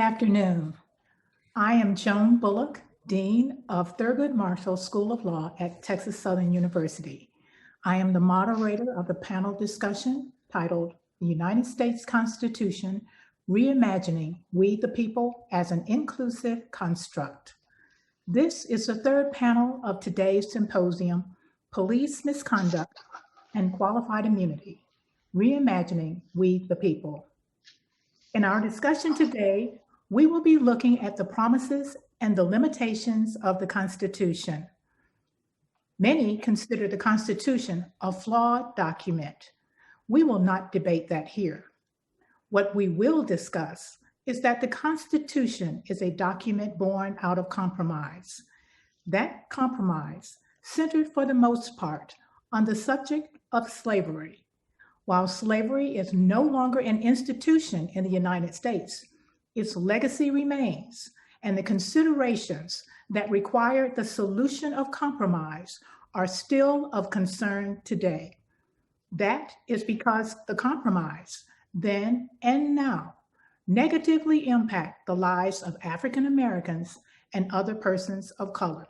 afternoon. I am Joan Bullock, Dean of Thurgood Marshall School of Law at Texas Southern University. I am the moderator of the panel discussion titled The United States Constitution, Reimagining We the People as an Inclusive Construct. This is the third panel of today's symposium, Police Misconduct and Qualified Immunity, Reimagining We the People. In our discussion today, we will be looking at the promises and the limitations of the Constitution. Many consider the Constitution a flawed document. We will not debate that here. What we will discuss is that the Constitution is a document born out of compromise. That compromise centered for the most part on the subject of slavery. While slavery is no longer an institution in the United States, its legacy remains, and the considerations that require the solution of compromise are still of concern today. That is because the compromise, then and now, negatively impact the lives of African Americans and other persons of color.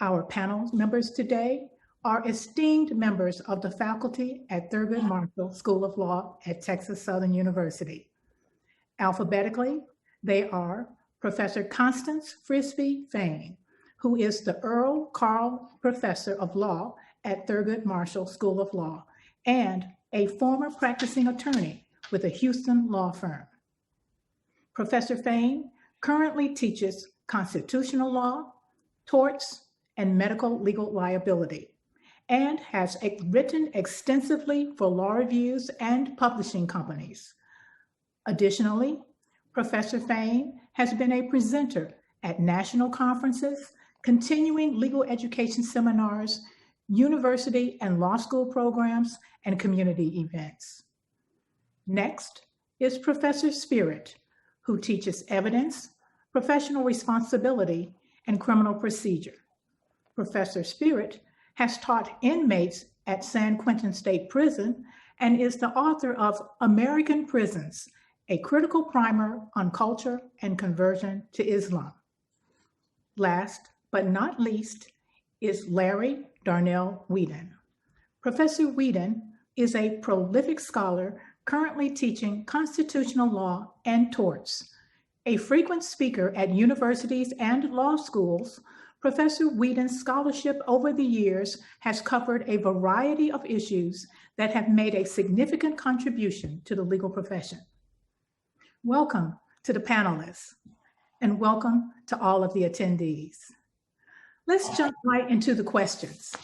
Our panel members today are esteemed members of the faculty at Thurgood Marshall School of Law at Texas Southern University. Alphabetically, they are Professor Constance Frisbie Fain, who is the Earl Carl Professor of Law at Thurgood Marshall School of Law and a former practicing attorney with a Houston law firm. Professor Fain currently teaches constitutional law, torts, and medical legal liability, and has written extensively for law reviews and publishing companies. Additionally, Professor Fain has been a presenter at national conferences, continuing legal education seminars, university and law school programs, and community events. Next is Professor Spirit, who teaches evidence, professional responsibility, and criminal procedure. Professor Spirit has taught inmates at San Quentin State Prison and is the author of American Prisons, a critical primer on culture and conversion to Islam. Last but not least is Larry Darnell Whedon. Professor Whedon is a prolific scholar currently teaching constitutional law and torts. A frequent speaker at universities and law schools, Professor Whedon's scholarship over the years has covered a variety of issues that have made a significant contribution to the legal profession. Welcome to the panelists, and welcome to all of the attendees. Let's jump right into the questions.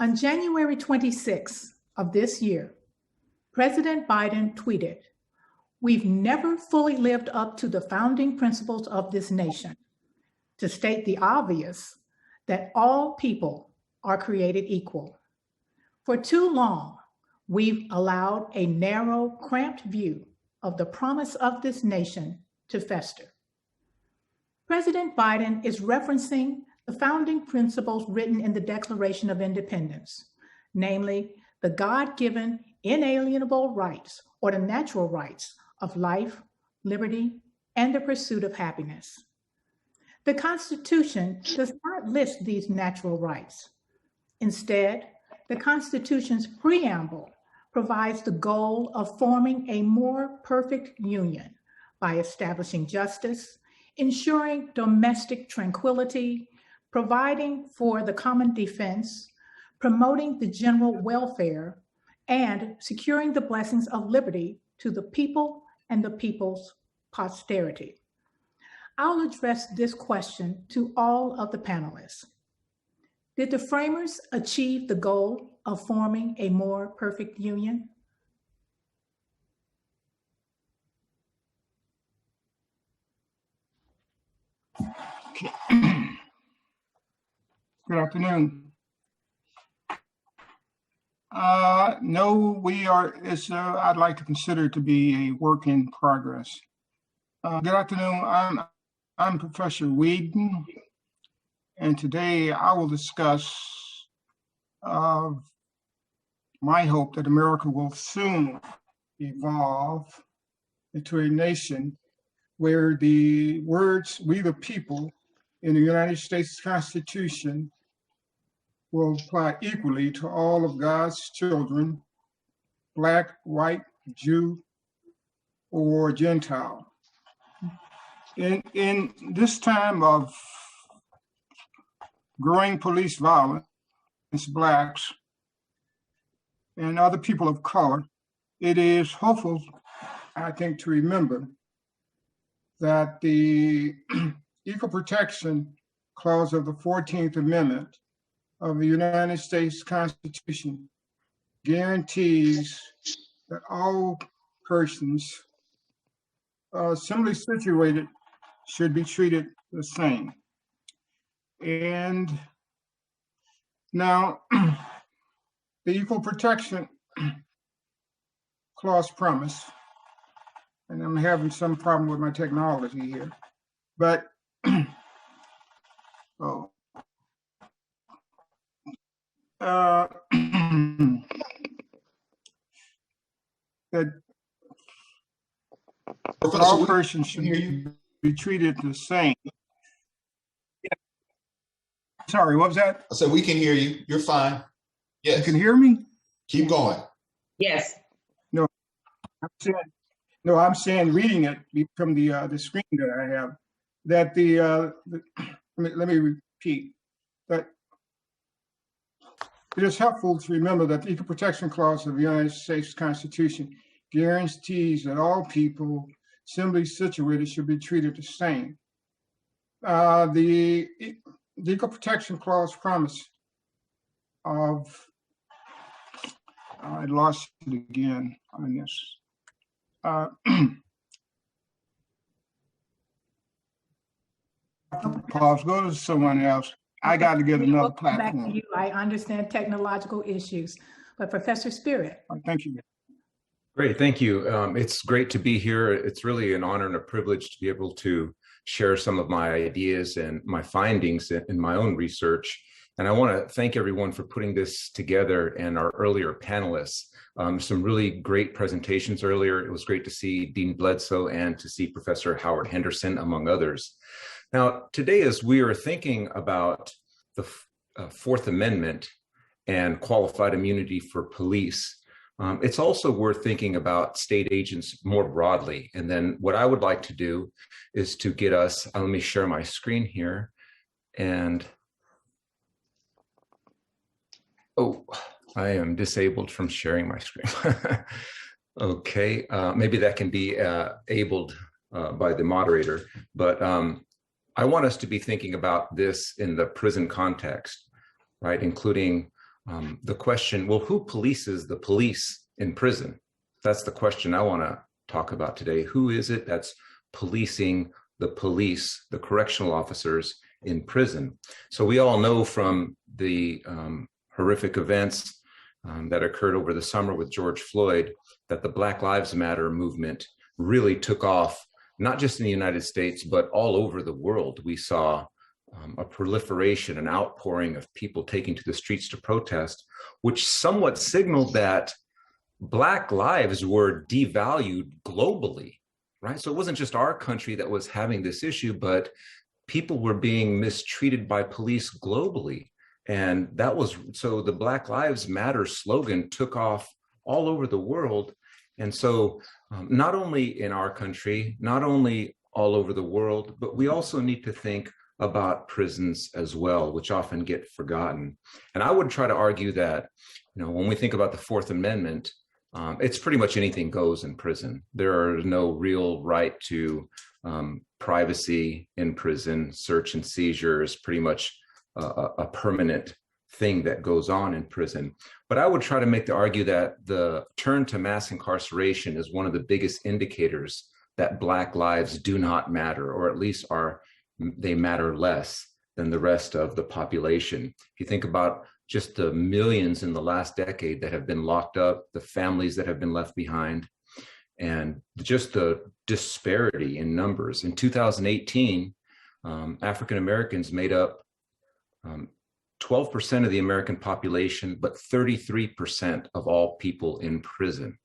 On January 26th of this year, President Biden tweeted, "We've never fully lived up to the founding principles of this nation, to state the obvious that all people are created equal. For too long, we've allowed a narrow, cramped view of the promise of this nation to fester." President Biden is referencing the founding principles written in the Declaration of Independence, namely the God-given inalienable rights or the natural rights of life, liberty, and the pursuit of happiness. The Constitution does not list these natural rights. Instead, the Constitution's preamble provides the goal of forming a more perfect union by establishing justice, ensuring domestic tranquility, providing for the common defense, promoting the general welfare, and securing the blessings of liberty to the people and the people's posterity. I'll address this question to all of the panelists. Did the framers achieve the goal of forming a more perfect union? Okay. Good afternoon. No, I'd like to consider it to be a work in progress. Good afternoon. I'm Professor Whedon, and today I will discuss my hope that America will soon evolve into a nation where the words, we the people, in the United States Constitution will apply equally to all of God's children, Black, white, Jew, or Gentile. In this time of growing police violence against Blacks and other people of color, it is hopeful, I think, to remember that the Equal Protection Clause of the 14th Amendment of the United States Constitution guarantees that all persons similarly situated should be treated the same. And now, the Equal Protection Clause promise, and I'm having some problem with my technology here, but that all persons should be treated the same. Sorry, what was that? I said, we can hear you. You're fine. Yes. You can hear me? Keep going. Yes. I'm saying reading it from the screen that I have, that let me repeat, that it is helpful to remember that the Equal Protection Clause of the United States Constitution guarantees that all people similarly situated should be treated the same. The Equal Protection Clause promise of, I lost it again on this. Pause, go to someone else. I got to get another platform. Back to you. I understand technological issues, but Professor Spirit. Thank you. Great, thank you. It's great to be here. It's really an honor and a privilege to be able to share some of my ideas and my findings in my own research. And I want to thank everyone for putting this together and our earlier panelists. Some really great presentations earlier. It was great to see Dean Bledsoe and to see Professor Howard Henderson, among others. Now, today, as we are thinking about the Fourth Amendment and qualified immunity for police, it's also worth thinking about state agents more broadly. And then what I would like to do is to get us, let me share my screen here. And, oh, I am disabled from sharing my screen. Okay, maybe that can be abled by the moderator, but I want us to be thinking about this in the prison context, right? Including the question, well, who polices the police in prison? That's the question I want to talk about today. Who is it that's policing the police, the correctional officers in prison? So we all know from the horrific events that occurred over the summer with George Floyd that the Black Lives Matter movement really took off, not just in the United States, but all over the world. We saw a proliferation, an outpouring of people taking to the streets to protest, which somewhat signaled that Black lives were devalued globally, right? So it wasn't just our country that was having this issue, but people were being mistreated by police globally. And that was, so the Black Lives Matter slogan took off all over the world. And so not only in our country, not only all over the world, but we also need to think about prisons as well, which often get forgotten. And I would try to argue that, when we think about the Fourth Amendment, it's pretty much anything goes in prison. There is no real right to privacy in prison. Search and seizure is pretty much a permanent thing that goes on in prison. But I would try to make the argue that the turn to mass incarceration is one of the biggest indicators that Black lives do not matter, or at least they matter less than the rest of the population. If you think about just the millions in the last decade that have been locked up, the families that have been left behind, and just the disparity in numbers. In 2018, African Americans made up 12% of the American population, but 33% of all people in prison,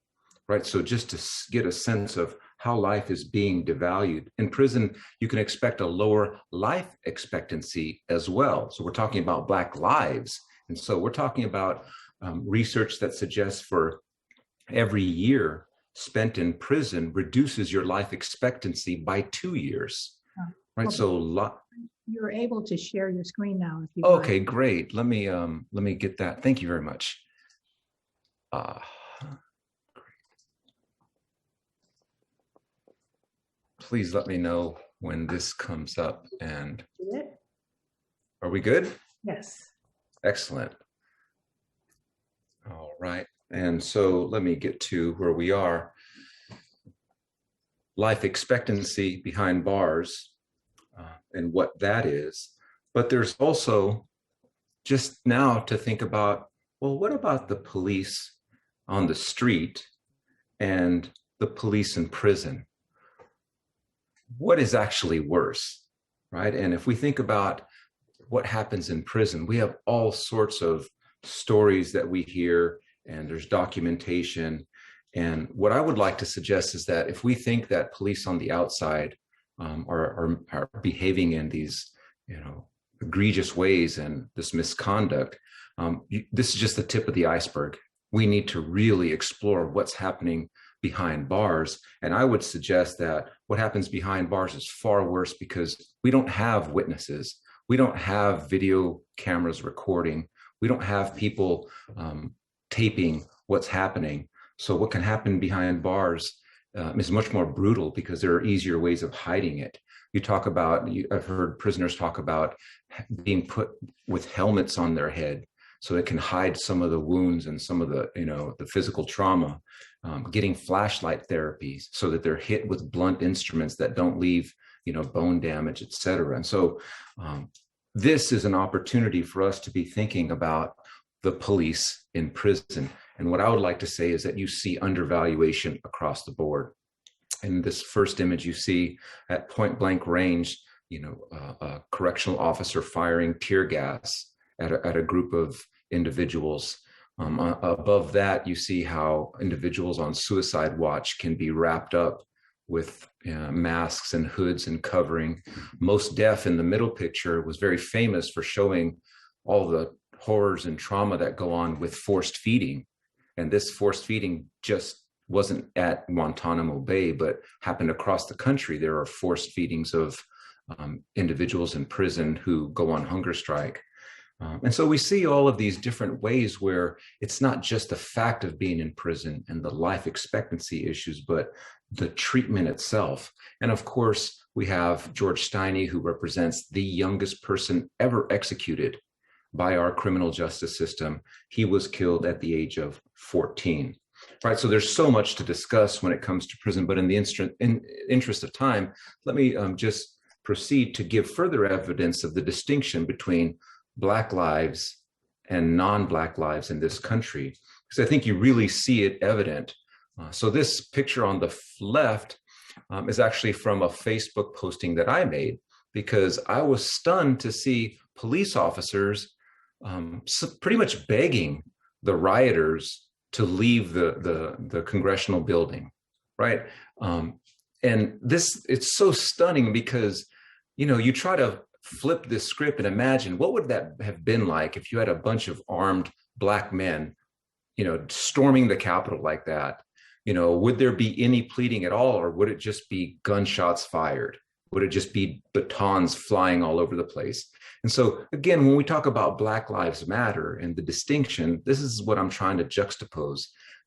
right? So just to get a sense of how life is being devalued. In prison, you can expect a lower life expectancy as well. So we're talking about Black lives. And so we're talking about research that suggests for every year spent in prison reduces your life expectancy by 2 years, right? Okay. So You're able to share your screen now if you okay, like. great. Let me get that. Thank you very much. Please let me know when this comes up. And are we good? Yes. Excellent. All right. And so let me get to where we are. Life expectancy behind bars and what that is. But there's also just now to think about, well, what about the police on the street and the police in prison? What is actually worse, right? And if we think about what happens in prison, we have all sorts of stories that we hear, and there's documentation. And what I would like to suggest is that if we think that police on the outside are behaving in these, egregious ways and this misconduct, this is just the tip of the iceberg. We need to really explore what's happening behind bars. And I would suggest that what happens behind bars is far worse because we don't have witnesses. We don't have video cameras recording. We don't have people taping what's happening. So what can happen behind bars is much more brutal because there are easier ways of hiding it. I've heard prisoners talk about being put with helmets on their head so it can hide some of the wounds and some of the, the physical trauma, getting flashlight therapies so that they're hit with blunt instruments that don't leave, bone damage, et cetera. And so this is an opportunity for us to be thinking about the police in prison. And what I would like to say is that you see undervaluation across the board. In this first image, you see at point blank range, a correctional officer firing tear gas at a group of individuals. Above that, you see how individuals on suicide watch can be wrapped up with masks and hoods and covering. Most Def in the middle picture was very famous for showing all the horrors and trauma that go on with forced feeding. And this forced feeding just wasn't at Guantanamo Bay, but happened across the country. There are forced feedings of individuals in prison who go on hunger strike. And so we see all of these different ways where it's not just the fact of being in prison and the life expectancy issues, but the treatment itself. And of course, we have George Steiny, who represents the youngest person ever executed by our criminal justice system. He was killed at the age of 14. Right, so there's so much to discuss when it comes to prison, but in the interest of time, let me just proceed to give further evidence of the distinction between Black lives and non-Black lives in this country, because I think you really see it evident. So this picture on the left is actually from a Facebook posting that I made, because I was stunned to see police officers pretty much begging the rioters to leave the congressional building, right? And it's so stunning because, you try to flip this script and imagine what would that have been like if you had a bunch of armed Black men, storming the Capitol like that. Would there be any pleading at all, or would it just be gunshots fired? Would it just be batons flying all over the place? And so, again, when we talk about Black Lives Matter and the distinction, this is what I'm trying to juxtapose: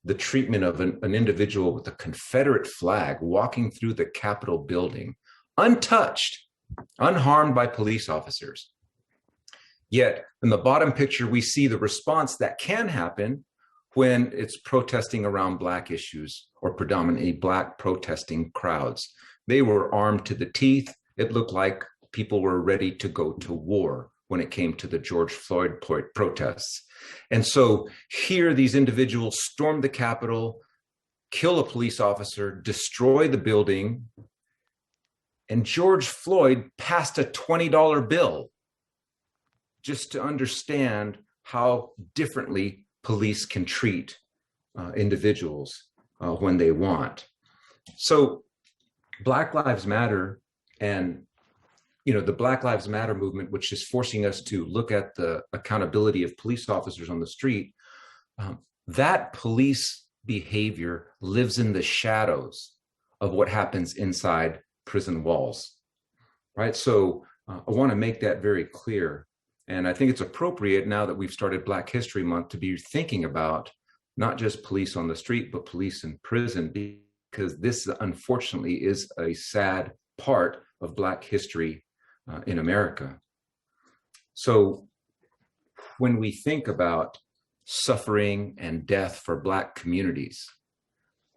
the treatment of an individual with a Confederate flag walking through the Capitol building, untouched, unharmed by police officers. Yet, in the bottom picture, we see the response that can happen when it's protesting around Black issues or predominantly Black protesting crowds. They were armed to the teeth. It looked like people were ready to go to war when it came to the George Floyd protests. And so here, these individuals storm the Capitol, kill a police officer, destroy the building, and George Floyd passed a $20 bill, just to understand how differently police can treat individuals when they want. So Black Lives Matter and the Black Lives Matter movement, which is forcing us to look at the accountability of police officers on the street, that police behavior lives in the shadows of what happens inside prison walls, right? So I want to make that very clear. And I think it's appropriate now that we've started Black History Month to be thinking about not just police on the street, but police in prison, because this unfortunately is a sad part of Black history in America. So when we think about suffering and death for Black communities,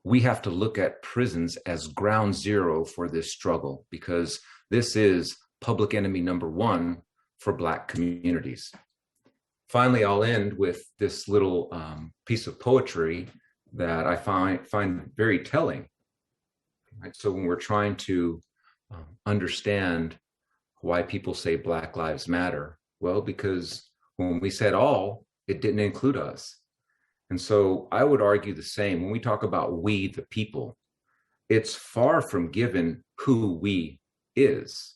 we have to look at prisons as ground zero for this struggle, because this is public enemy number one for Black communities. Finally, I'll end with this little piece of poetry that I find very telling. Right? So when we're trying to understand why people say Black Lives Matter, well, because when we said all, it didn't include us. And so I would argue the same. When we talk about we, the people, it's far from given who we is,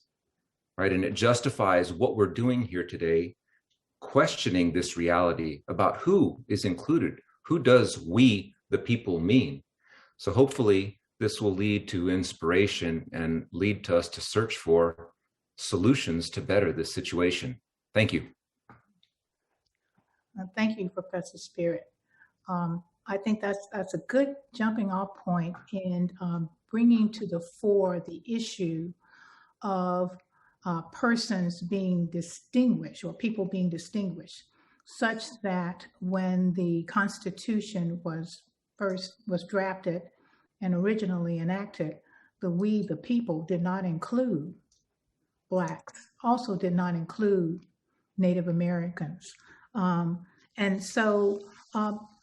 right? And it justifies what we're doing here today, questioning this reality about who is included. Who does we, the people, mean? So hopefully this will lead to inspiration and lead to us to search for solutions to better this situation. Thank you. Thank you, Professor Spirit. I think that's a good jumping off point in bringing to the fore the issue of persons being distinguished, or people being distinguished, such that when the Constitution was drafted and originally enacted, the we, the people, did not include Blacks, also did not include Native Americans. And so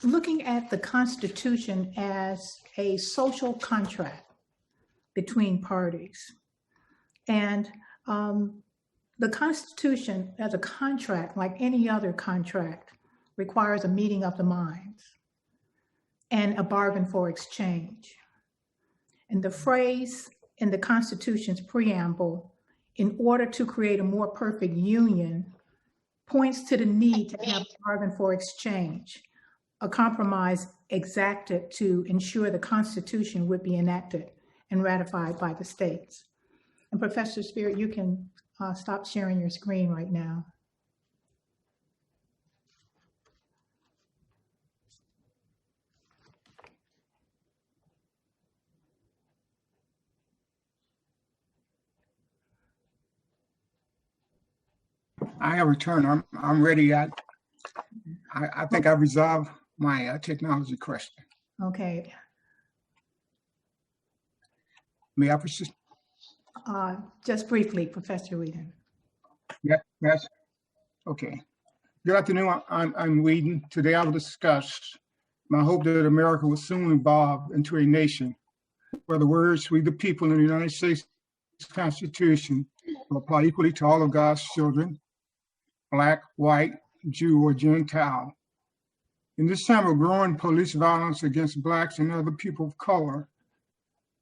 looking at the Constitution as a social contract between parties, and the Constitution as a contract, like any other contract, requires a meeting of the minds and a bargain for exchange. And the phrase in the Constitution's preamble, in order to create a more perfect union, points to the need to have a bargain for exchange, a compromise exacted to ensure the Constitution would be enacted and ratified by the states. And Professor Spirit, you can stop sharing your screen right now. I have returned. I'm ready. I think I've resolved my technology question. Okay. May I proceed? Just briefly, Professor Whedon. Yes. Okay. Good afternoon. I'm Whedon. Today I will discuss my hope that America will soon evolve into a nation where the words "we the people" in the United States Constitution will apply equally to all of God's children, Black, white, Jew, or Gentile. In this time of growing police violence against Blacks and other people of color,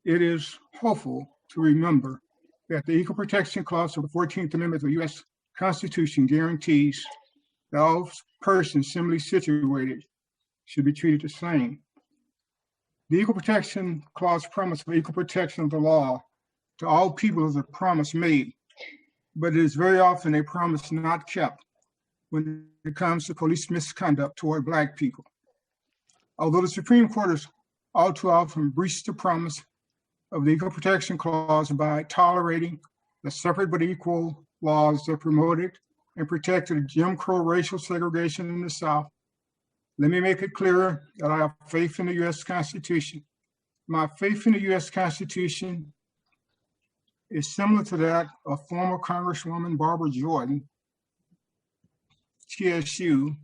it is hopeful to remember that the Equal Protection Clause of the 14th Amendment of the U.S. Constitution guarantees that all persons similarly situated should be treated the same. The Equal Protection Clause promise of equal protection of the law to all people is a promise made, but it is very often a promise not kept when it comes to police misconduct toward Black people. Although the Supreme Court has all too often breached the promise of the Equal Protection Clause by tolerating the separate but equal laws that promoted and protected Jim Crow racial segregation in the South, let me make it clear that I have faith in the U.S. Constitution. My faith in the U.S. Constitution is similar to that of former Congresswoman Barbara Jordan, TSU,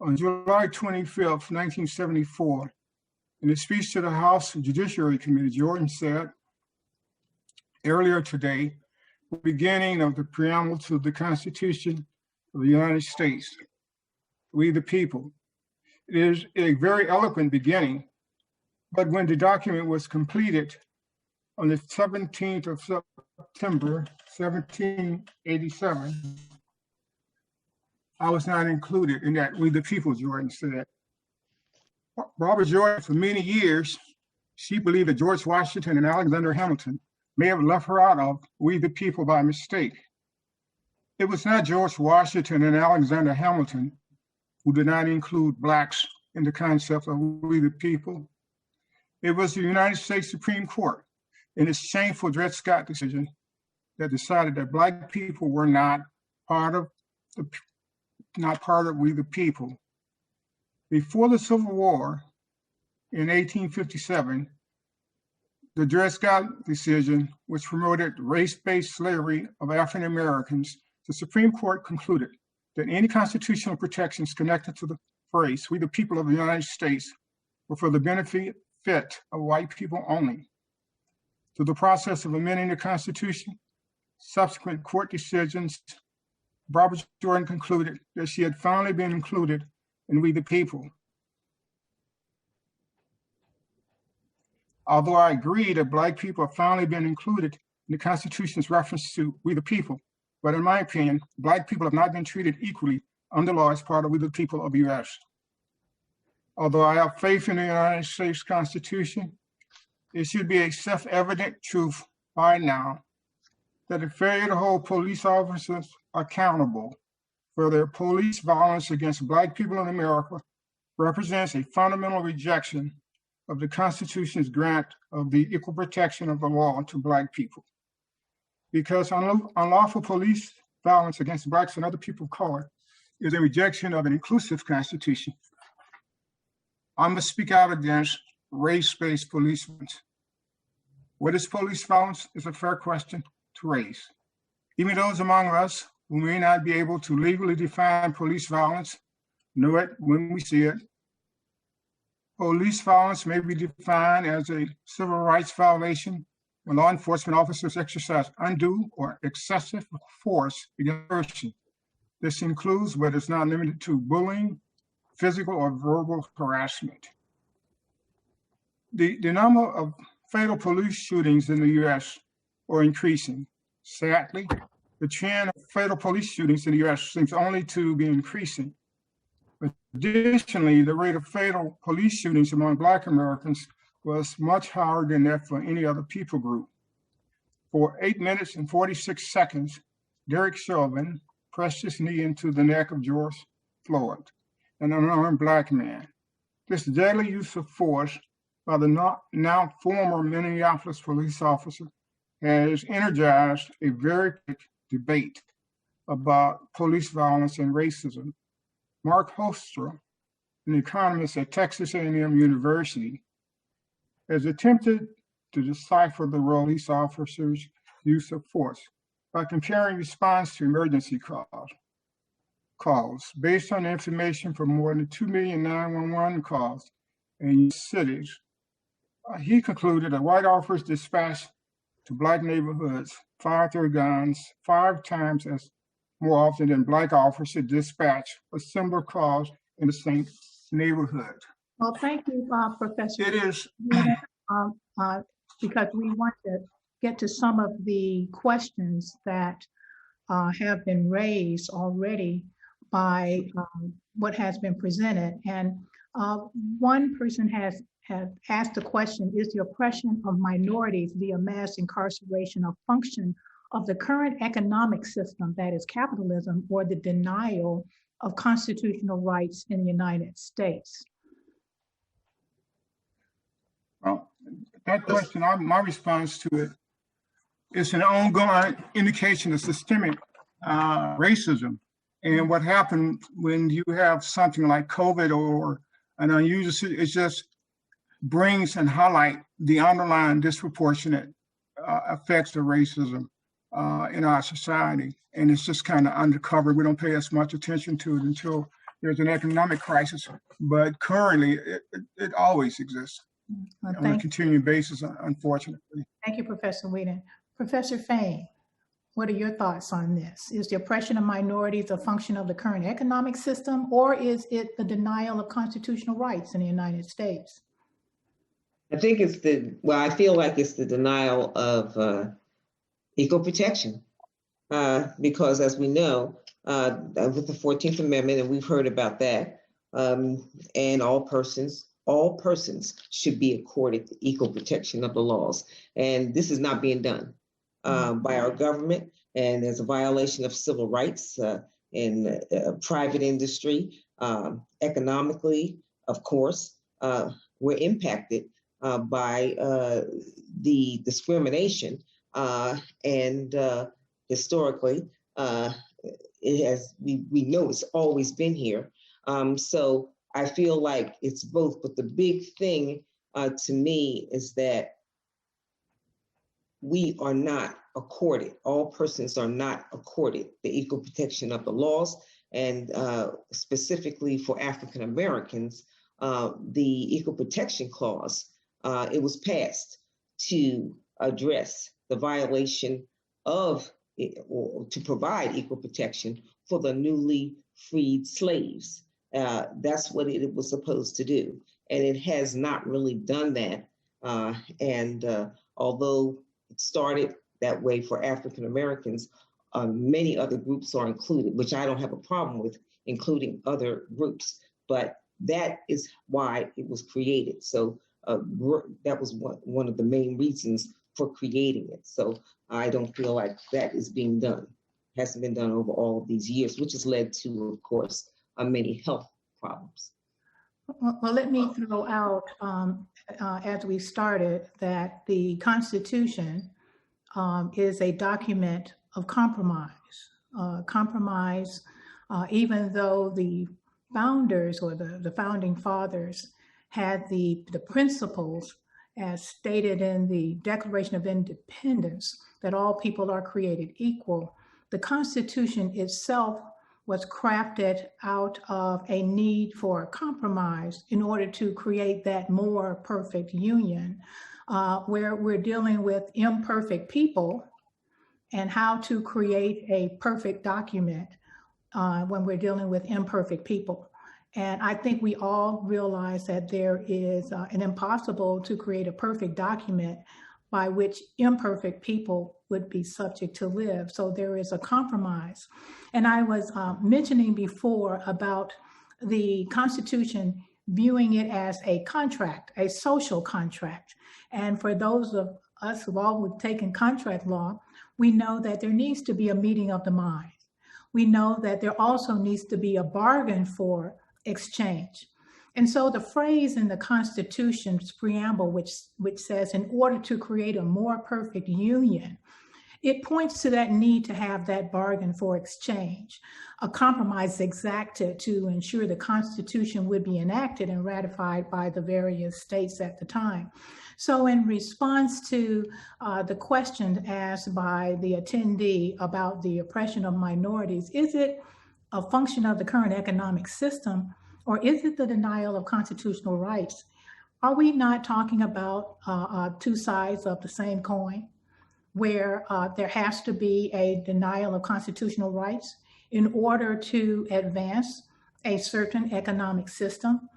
on July 25th, 1974. In a speech to the House Judiciary Committee, Jordan said, "Earlier today, the beginning of the preamble to the Constitution of the United States, we the people. It is a very eloquent beginning, but when the document was completed, on the 17th of September, 1787, I was not included in that We the People, Jordan said. Barbara Jordan, for many years, she believed that George Washington and Alexander Hamilton may have left her out of We the People by mistake. It was not George Washington and Alexander Hamilton who did not include Blacks in the concept of We the People. It was the United States Supreme Court in its shameful Dred Scott decision that decided that Black people were not part of We the People. Before the Civil War in 1857, the Dred Scott decision, which promoted race-based slavery of African Americans, the Supreme Court concluded that any constitutional protections connected to the phrase, We the People of the United States, were for the benefit of white people only. Through the process of amending the Constitution, subsequent court decisions, Barbara Jordan concluded that she had finally been included in We the People. Although I agree that Black people have finally been included in the Constitution's reference to We the People, but in my opinion, Black people have not been treated equally under law as part of We the People of the U.S. Although I have faith in the United States Constitution, it should be a self-evident truth by now that the failure to hold police officers accountable for their police violence against Black people in America represents a fundamental rejection of the Constitution's grant of the equal protection of the law to Black people. Because unlawful police violence against Blacks and other people of color is a rejection of an inclusive Constitution. I must speak out against race-based police violence. What is police violence is a fair question to raise. Even those among us who may not be able to legally define police violence know it when we see it. Police violence may be defined as a civil rights violation when law enforcement officers exercise undue or excessive force against a person. This includes, but is not limited to, bullying, physical or verbal harassment. The number of fatal police shootings in the U.S. are increasing. Sadly, the trend of fatal police shootings in the U.S. seems only to be increasing. Additionally, the rate of fatal police shootings among Black Americans was much higher than that for any other people group. For 8 minutes and 46 seconds, Derek Chauvin pressed his knee into the neck of George Floyd, an unarmed Black man. This deadly use of force by the now former Minneapolis police officer has energized a very big debate about police violence and racism. Mark Hofstra, an economist at Texas A&M University, has attempted to decipher the role of police officers' use of force by comparing response to emergency calls based on information from more than 2 million 911 calls in cities. He concluded that white officers dispatched to Black neighborhoods fired their guns 5 times as more often than Black officers dispatched for similar calls in the same neighborhood. Well, thank you, Professor. It is. Because we want to get to some of the questions that have been raised already by what has been presented. And one person has asked the question, is the oppression of minorities via mass incarceration a function of the current economic system, that is capitalism, or the denial of constitutional rights in the United States? Well, that question, my response to it is an ongoing indication of systemic racism. And what happened when you have something like COVID or an unusual, it just brings and highlight the underlying disproportionate effects of racism in our society. And it's just kind of undercover. We don't pay as much attention to it until there's an economic crisis. But currently, it always exists on a continuing basis, unfortunately. Thank you, Professor Whedon. Professor Fain, what are your thoughts on this? Is the oppression of minorities a function of the current economic system, or is it the denial of constitutional rights in the United States? I think it's I feel like it's the denial of equal protection. Because as we know, with the 14th Amendment, and we've heard about that, and all persons should be accorded the equal protection of the laws. And this is not being done by our government, and there's a violation of civil rights in private industry, economically, of course. We're impacted by the discrimination and historically, we know it's always been here. So I feel like it's both, but the big thing to me is that we are not accorded, all persons are not accorded the equal protection of the laws, and specifically for African Americans, the Equal Protection Clause, it was passed to address the violation of, or to provide equal protection for the newly freed slaves. That's what it was supposed to do. And it has not really done that. Although it started that way for African Americans, many other groups are included, which I don't have a problem with including other groups, but that is why it was created. So that was one of the main reasons for creating it. So I don't feel like that is being done, hasn't been done over all of these years, which has led to, of course, many health problems. Well, let me throw out, as we started, that the Constitution is a document of compromise. Even though the founders or the founding fathers had the principles as stated in the Declaration of Independence, that all people are created equal, the Constitution itself was crafted out of a need for compromise in order to create that more perfect union, where we're dealing with imperfect people and how to create a perfect document when we're dealing with imperfect people. And I think we all realize that there is an impossible to create a perfect document by which imperfect people would be subject to live. So there is a compromise. And I was mentioning before about the Constitution viewing it as a contract, a social contract. And for those of us who've all taken contract law, we know that there needs to be a meeting of the mind. We know that there also needs to be a bargain for exchange. And so the phrase in the Constitution's preamble, which says, in order to create a more perfect union, it points to that need to have that bargain for exchange, a compromise exacted to ensure the Constitution would be enacted and ratified by the various states at the time. So in response to the question asked by the attendee about the oppression of minorities, is it a function of the current economic system, or is it the denial of constitutional rights? Are we not talking about two sides of the same coin, where there has to be a denial of constitutional rights in order to advance a certain economic system?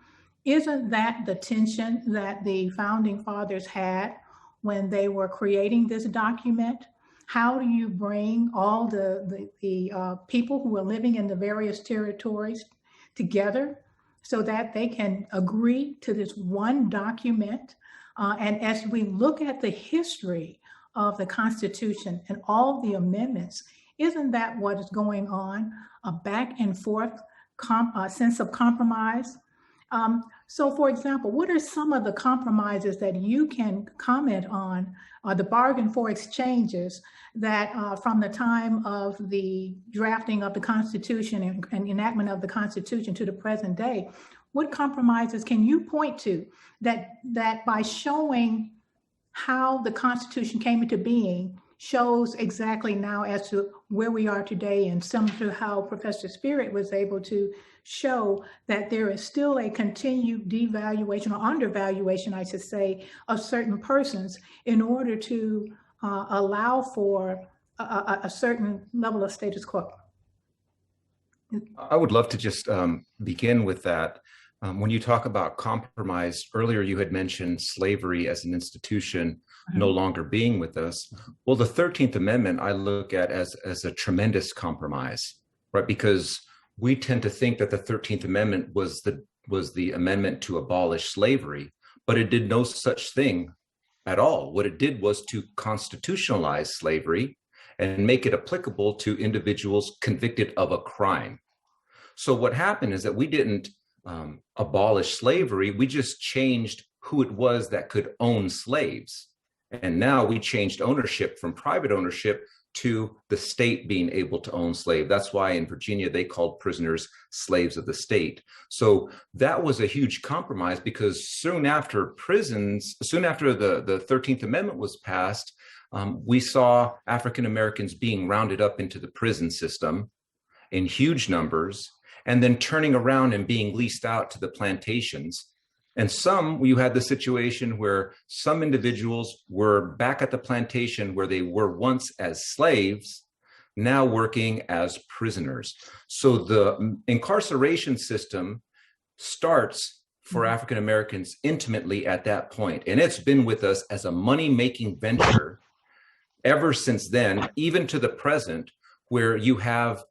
Isn't that the tension that the founding fathers had when they were creating this document? How do you bring all the people who are living in the various territories together so that they can agree to this one document? And as we look at the history of the Constitution and all the amendments, isn't that what is going on? A back and forth sense of compromise. So for example, what are some of the compromises that you can comment on, the bargain for exchanges that from the time of the drafting of the Constitution and enactment of the Constitution to the present day, what compromises can you point to that by showing how the Constitution came into being shows exactly now as to where we are today, and similar to how Professor Spirit was able to show that there is still a continued devaluation or undervaluation, I should say, of certain persons in order to allow for a certain level of status quo? I would love to just begin with that. When you talk about compromise, earlier you had mentioned slavery as an institution no longer being with us. Well, the 13th Amendment I look at as a tremendous compromise, right? Because we tend to think that the 13th Amendment was the amendment to abolish slavery, but it did no such thing at all. What it did was to constitutionalize slavery and make it applicable to individuals convicted of a crime. So what happened is that we didn't abolish slavery, we just changed who it was that could own slaves. And now we changed ownership from private ownership to the state being able to own slaves. That's why in Virginia, they called prisoners slaves of the state. So that was a huge compromise, because soon after the 13th Amendment was passed, we saw African Americans being rounded up into the prison system in huge numbers, and then turning around and being leased out to the plantations. And you had the situation where some individuals were back at the plantation where they were once as slaves, now working as prisoners. So the incarceration system starts for African Americans intimately at that point. And it's been with us as a money-making venture ever since then, even to the present, where you have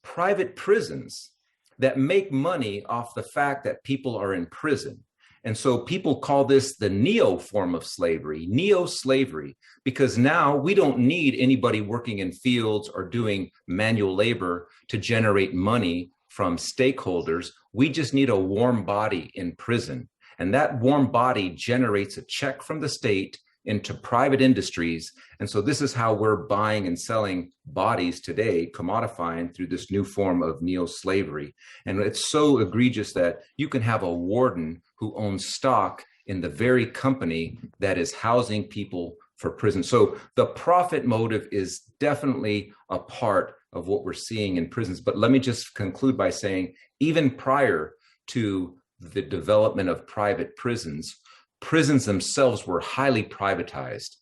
private prisons that make money off the fact that people are in prison. And so people call this the neo form of slavery, NeoSlavery, because now we don't need anybody working in fields or doing manual labor to generate money from stakeholders. We just need a warm body in prison. And that warm body generates a check from the state into private industries. And so this is how we're buying and selling bodies today, commodifying through this new form of neo-slavery. And it's so egregious that you can have a warden who owns stock in the very company that is housing people for prison. So the profit motive is definitely a part of what we're seeing in prisons. But let me just conclude by saying, even prior to the development of private prisons themselves were highly privatized.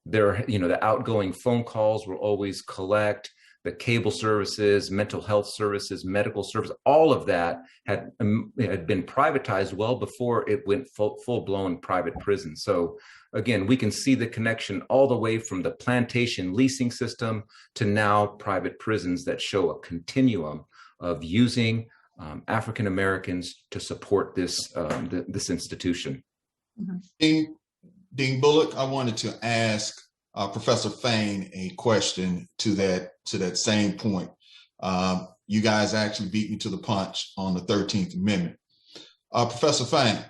The outgoing phone calls will always collect, the cable services, mental health services, medical services, all of that had been privatized well before it went full-blown private prison. So again, we can see the connection all the way from the plantation leasing system to now private prisons that show a continuum of using African Americans to support this institution. Dean Bullock, I wanted to ask Professor Fain a question to that same point. You guys actually beat me to the punch on the 13th Amendment. Professor Fain,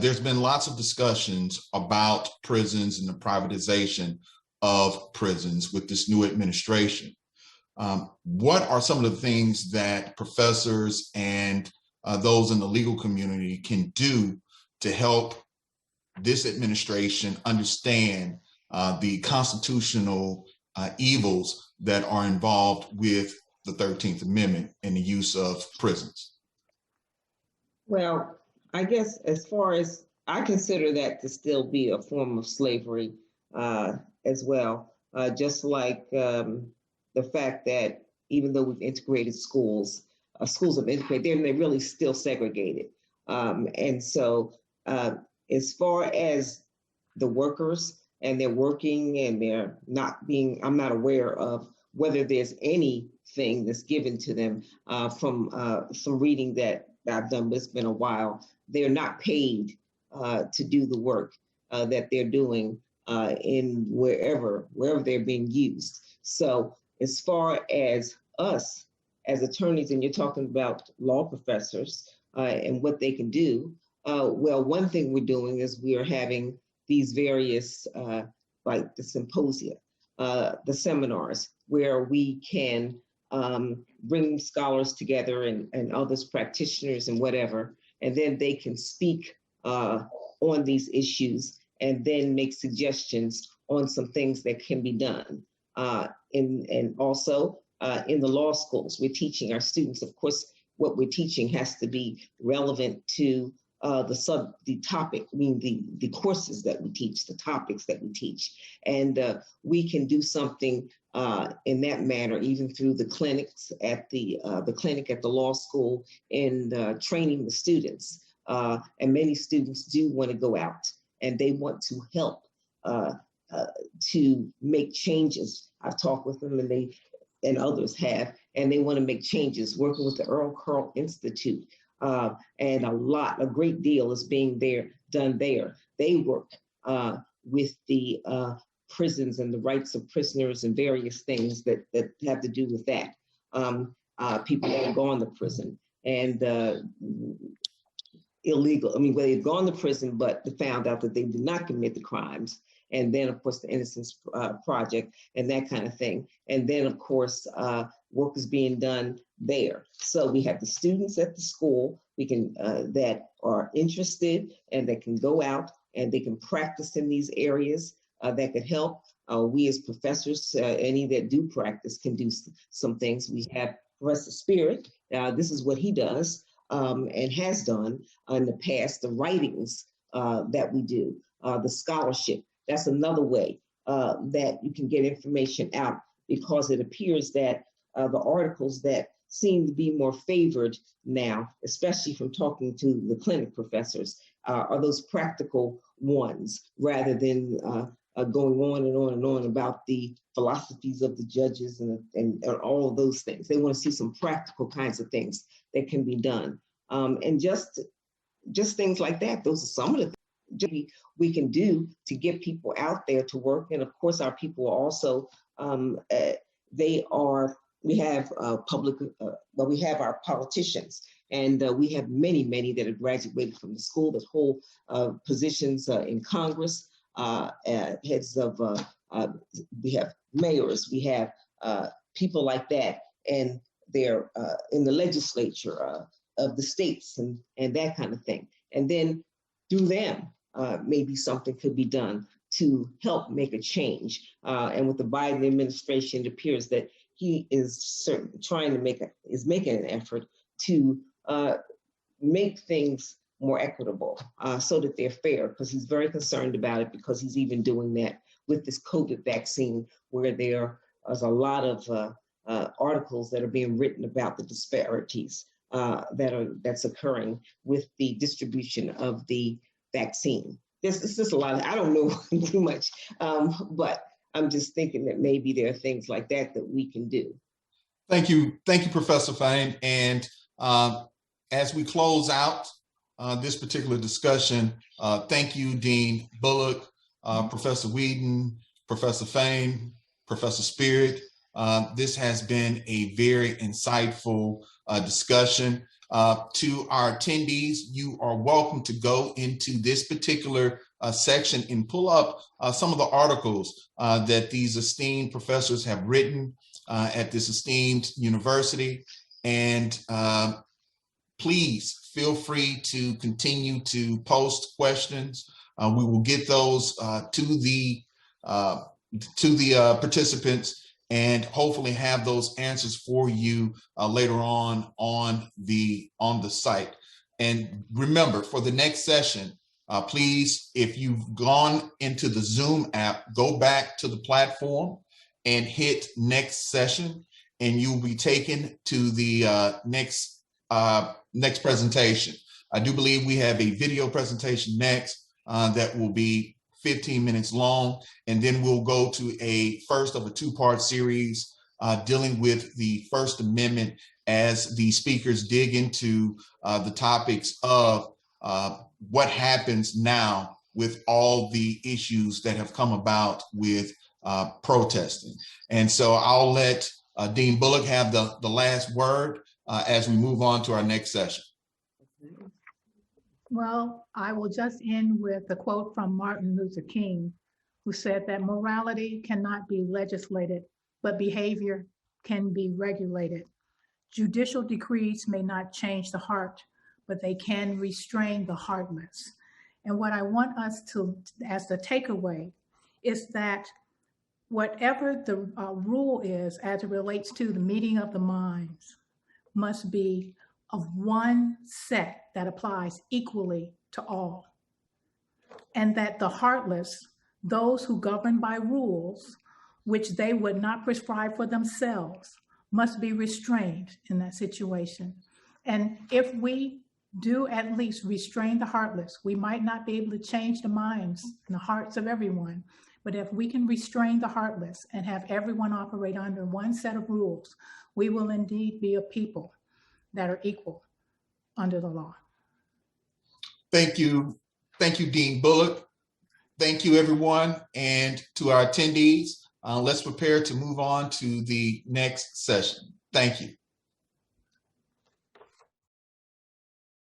there's been lots of discussions about prisons and the privatization of prisons with this new administration. What are some of the things that professors and those in the legal community can do to help this administration understand the constitutional evils that are involved with the 13th Amendment and the use of prisons? Well, I guess as far as I consider that to still be a form of slavery as well, just like the fact that even though we've integrated schools have integrated, they're really still segregated. And so as far as the workers, and they're working and they're not being, I'm not aware of whether there's anything that's given to them from some reading that I've done, but it's been a while. They're not paid to do the work that they're doing in wherever they're being used. So as far as us as attorneys, and you're talking about law professors and what they can do, well, one thing we're doing is we are having these various, like the symposia, the seminars, where we can bring scholars together and others, practitioners and whatever, and then they can speak on these issues and then make suggestions on some things that can be done. And also in the law schools, we're teaching our students, of course, what we're teaching has to be relevant to the topic, I mean, the courses that we teach, the topics that we teach. And we can do something in that manner, even through the clinics at the clinic at the law school, and training the students. And many students do want to go out and they want to help to make changes. I've talked with them, and others have, and they want to make changes, working with the Earl Curl Institute. And a great deal is being done there. They work with the prisons and the rights of prisoners and various things that have to do with that. People that have gone to prison and illegal. I mean, where they've gone to prison, but they found out that they did not commit the crimes. And then, of course, the Innocence Project and that kind of thing. And then, of course, work is being done there. So we have the students at the school that are interested and that can go out and they can practice in these areas that could help. We as professors, any that do practice can do some things. We have Professor Spirit. This is what he does and has done in the past, the writings that we do, the scholarship. That's another way that you can get information out, because it appears that the articles that seem to be more favored now, especially from talking to the clinic professors, are those practical ones, rather than going on and on and on about the philosophies of the judges and all of those things. They want to see some practical kinds of things that can be done. And just things like that. Those are some of the things we can do to get people out there to work. And of course, our people are also, we have we have our politicians, and we have many that have graduated from the school that hold positions in Congress, heads of, we have mayors, we have people like that, and they're in the legislature of the states and that kind of thing. And then through them, maybe something could be done to help make a change. And with the Biden administration, it appears that he is making an effort to make things more equitable so that they're fair, because he's very concerned about it, because he's even doing that with this COVID vaccine, where there's a lot of articles that are being written about the disparities that's occurring with the distribution of the vaccine. It's just a lot. I don't know too much, but I'm just thinking that maybe there are things like that we can do. Thank you, Professor Fain. And as we close out this particular discussion, thank you, Dean Bullock, Professor Whedon, Professor Fain, Professor Spirit. This has been a very insightful discussion. To our attendees, you are welcome to go into this particular section and pull up some of the articles that these esteemed professors have written at this esteemed university. And please feel free to continue to post questions. We will get those to the participants, and hopefully have those answers for you later on the site. And remember, for the next session, please, if you've gone into the Zoom app, go back to the platform and hit next session, and you'll be taken to the next presentation. I do believe we have a video presentation next that will be 15 minutes long, and then we'll go to a first of a two-part series dealing with the First Amendment, as the speakers dig into the topics of what happens now with all the issues that have come about with protesting. And so I'll let Dean Bullock have the last word as we move on to our next session. Well, I will just end with a quote from Martin Luther King, who said that morality cannot be legislated, but behavior can be regulated. Judicial decrees may not change the heart, but they can restrain the heartless. And what I want us to, as the takeaway, is that whatever the rule is as it relates to the meeting of the minds must be of one set that applies equally to all. And that the heartless, those who govern by rules, which they would not prescribe for themselves, must be restrained in that situation. And if we do at least restrain the heartless, we might not be able to change the minds and the hearts of everyone, but if we can restrain the heartless and have everyone operate under one set of rules, we will indeed be a people that are equal under the law. Thank you. Thank you, Dean Bullock. Thank you, everyone. And to our attendees, let's prepare to move on to the next session. Thank you.